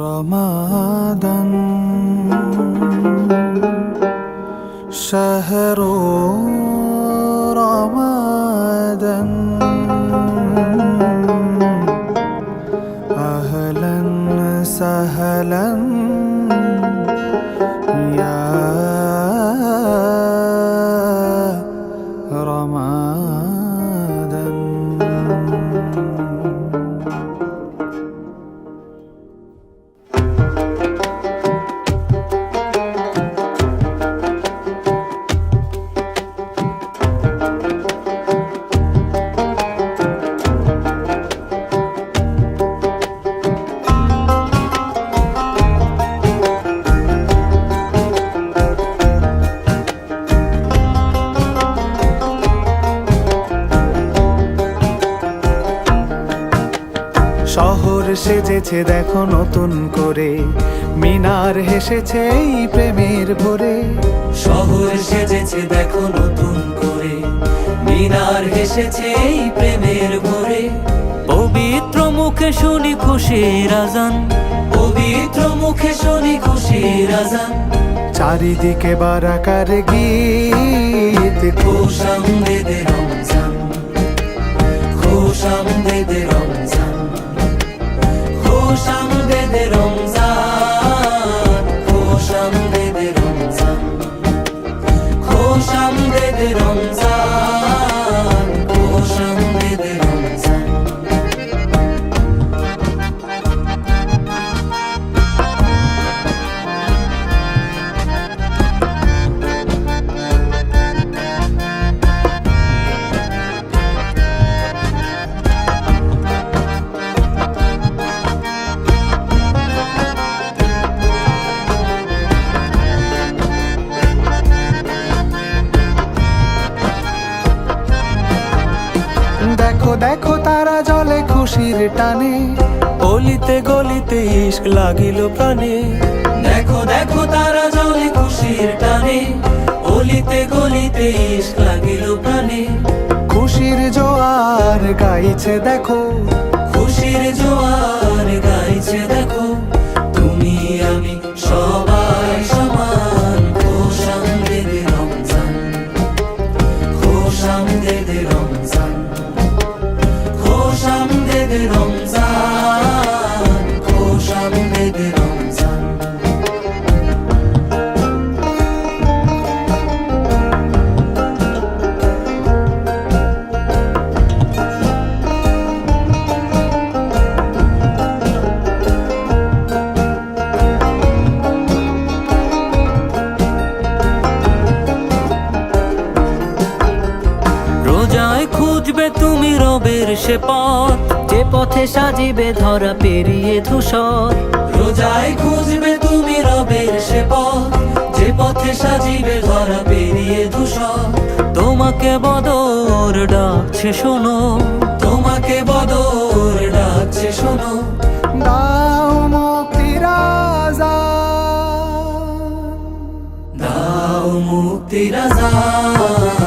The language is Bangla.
رمضان شهر رمضان أهلا سهلا يا رمضان শহর সেজেছে দেখো নতুন করে, মিনার হেসেছে এই প্রেমের ভরে। শহর সেজেছে দেখো নতুন করে, মিনার হেসেছে এই প্রেমের ভরে। পবিত্র মুখে শুনি খুশির আজান, পবিত্র মুখে শুনি খুশির আজান। চারিদিকে বারাকার গীত, খুশ আমদেদে রমজান, খুশ আমদেদে রমজান, খুশ আমদেদে রমজান, খুশ আমদেদে রমজান, খুশ আমদেদে রমজান, খুশ আমদেদে রমজান। দেখো দেখো তারা জলে খুশির টানে, অলিতে গলিতে ইশক লাগিল প্রাণে। দেখো দেখো তারা জলে খুশির টানে, অলিতে গলিতে ইশক লাগিল প্রাণে। খুশির জোয়ার গাইছে দেখো, খুশির জোয়ার গাইছে দেখো। তুমি আমি সবাই সমান, খুশ আমদেদে রমজান, খুশ আমদেদে রমজান, খুশ আমদেদে রমজান, খুশ আমদেদে রমজান। রোজায় খুঁজবে তুমি রবের সে পথ, যে পথে সাজিবে ধরা পেরিয়ে ধূসর। রোজায় খুঁজবে তুমি রবের সে পথ, যে পথে সাজিবে ধরা পেরিয়ে ধূসর। তোমাকে বদর ডাকছে শোনো, তোমাকে বদর ডাকছে শোনো। দাও মুক্তির আজান, দাও মুক্তির আজান।